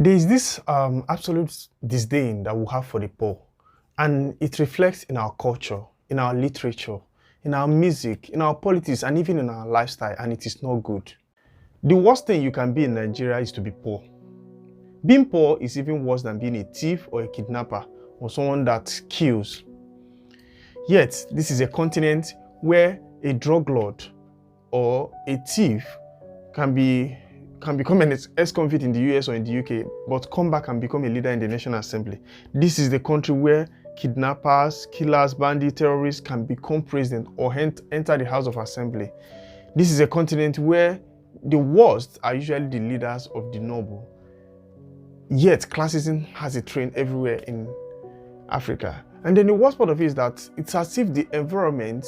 There is this absolute disdain that we have for the poor, and it reflects in our culture, in our literature, in our music, in our politics, and even in our lifestyle, and it is not good. The worst thing you can be in Nigeria is to be poor. Being poor is even worse than being a thief or a kidnapper or someone that kills. Yet, this is a continent where a drug lord or a thief can become an ex-convict in the US or in the UK, but come back and become a leader in the National Assembly. This is the country where kidnappers, killers, bandits, terrorists can become president or enter the House of Assembly. This is a continent where the worst are usually the leaders of the noble. Yet, classism has a train everywhere in Africa. And then the worst part of it is that it's as if the environment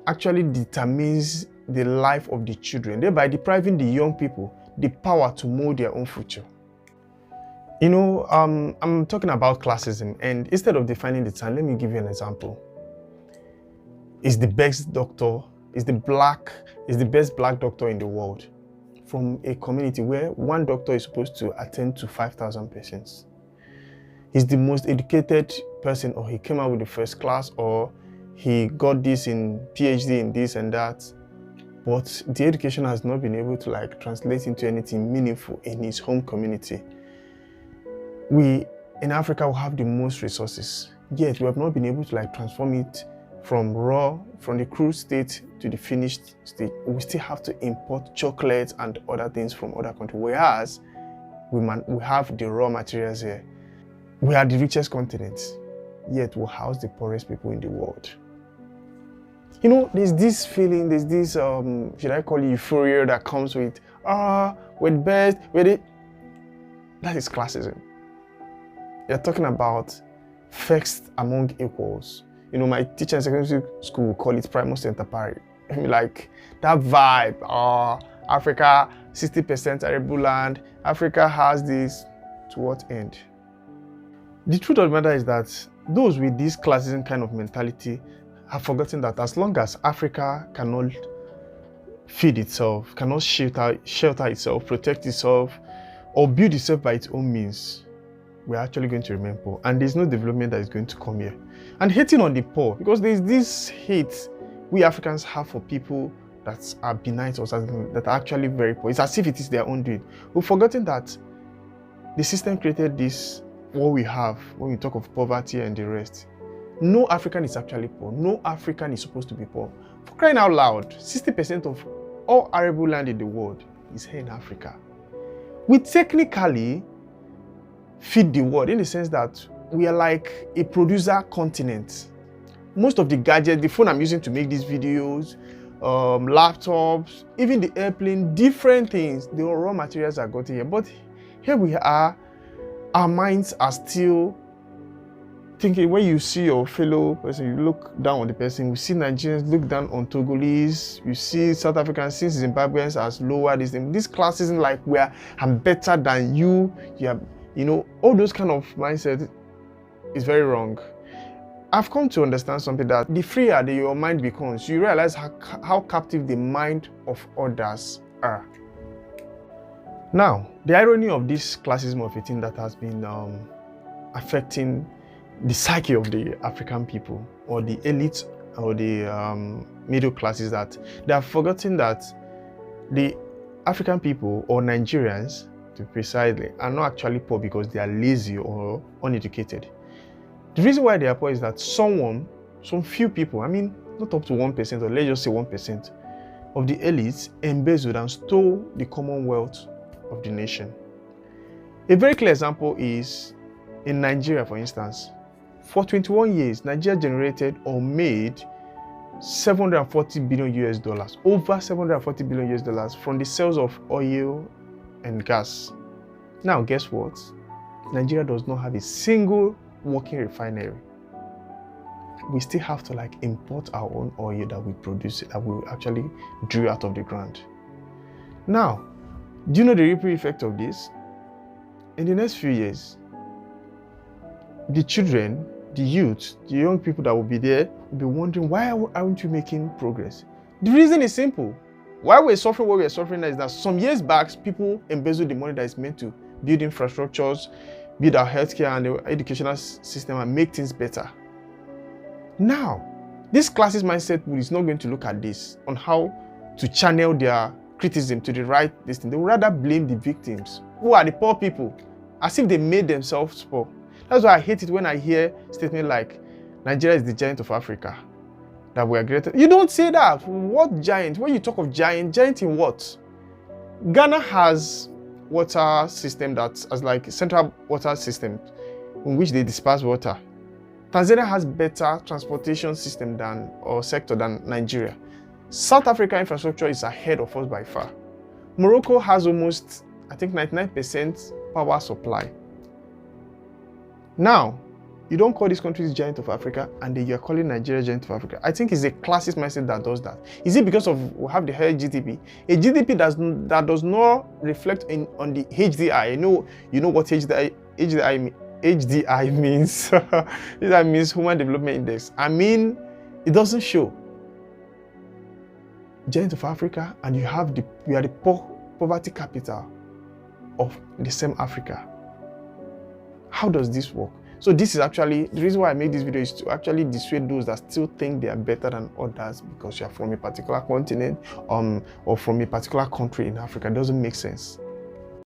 actually determines the life of the children, thereby depriving the young people the power to mold their own future. You know, I'm talking about classism, and instead of defining the term, let me give you an example. Is the best doctor, is the best black doctor in the world from a community where one doctor is supposed to attend to 5,000 patients. He's the most educated person, or he came out with the first class, or he got this in PhD in this and that. But the education has not been able to translate into anything meaningful in his home community. We in Africa will have the most resources, yet we have not been able to transform it from the crude state to the finished state. We still have to import chocolates and other things from other countries, whereas we have the raw materials here. We are the richest continent, yet we house the poorest people in the world. You know, there's this feeling, there's this, should I call it euphoria that comes with, we're the best, that is classism. You're talking about first among equals. You know, my teacher in secondary school will call it primus inter pares. I mean, like, that vibe, Africa, 60% arable land, Africa has this, to what end? The truth of the matter is that those with this classism kind of mentality have forgotten that as long as Africa cannot feed itself, cannot shelter itself, protect itself, or build itself by its own means, we're actually going to remain poor. And there's no development that is going to come here. And hating on the poor, because there's this hate we Africans have for people that are benign or that are actually very poor. It's as if it is their own doing. We've forgotten that the system created this, what we have when we talk of poverty and the rest. No African is actually poor. No African is supposed to be poor. For crying out loud, 60% of all arable land in the world is here in Africa. We technically feed the world in the sense that we are like a producer continent. Most of the gadgets, the phone I'm using to make these videos, laptops, even the airplane, different things, the raw materials are got here. But here we are, our minds are still thinking. When you see your fellow person, you look down on the person. We see Nigerians look down on Togolese. You see South Africans, see Zimbabweans as lower. This classism, like I'm better than you. You know, all those kind of mindset is very wrong. I've come to understand something, that the freer that your mind becomes, you realize how captive the mind of others are. Now, the irony of this classism of a thing that has been affecting the psyche of the African people, or the elite, or the middle classes, that they have forgotten that the African people, or Nigerians to precisely, are not actually poor because they are lazy or uneducated. The reason why they are poor is that some few people, I mean, not up to 1%, or let's just say 1% of the elites embezzled and stole the commonwealth of the nation. A very clear example is in Nigeria, for instance. For 21 years, Nigeria generated or made $740 billion, over $740 billion from the sales of oil and gas. Now, guess what? Nigeria does not have a single working refinery. We still have to import our own oil that we produce, that we actually drew out of the ground. Now, do you know the ripple effect of this? In the next few years, the children, the youth, the young people that will be there will be wondering, why aren't you making progress? The reason is simple. Why we're suffering what we're suffering now is that some years back, people embezzled the money that is meant to build infrastructures, build our healthcare and the educational system and make things better. Now, this classist mindset is not going to look at this on how to channel their criticism to the right thing. They would rather blame the victims, who are the poor people, as if they made themselves poor. That's why I hate it when I hear statements like, Nigeria is the giant of Africa, that we are greater. You don't say that. What giant? When you talk of giant in what? Ghana has water system that's as like central water system in which they disperse water. Tanzania has better transportation system sector than Nigeria. South Africa infrastructure is ahead of us by far. Morocco has almost, I think, 99% power supply. Now, you don't call these countries giant of Africa and then you're calling Nigeria giant of Africa. I think it's a classist mindset that does that. Is it because of we have the higher GDP? A GDP that does not reflect on the HDI. You know what HDI means. That means Human Development Index. I mean, it doesn't show giant of Africa, and we are the poverty capital of the same Africa. How does this work? So this is actually the reason why I made this video, is to actually dissuade those that still think they are better than others because you are from a particular continent or from a particular country in Africa. It doesn't make sense.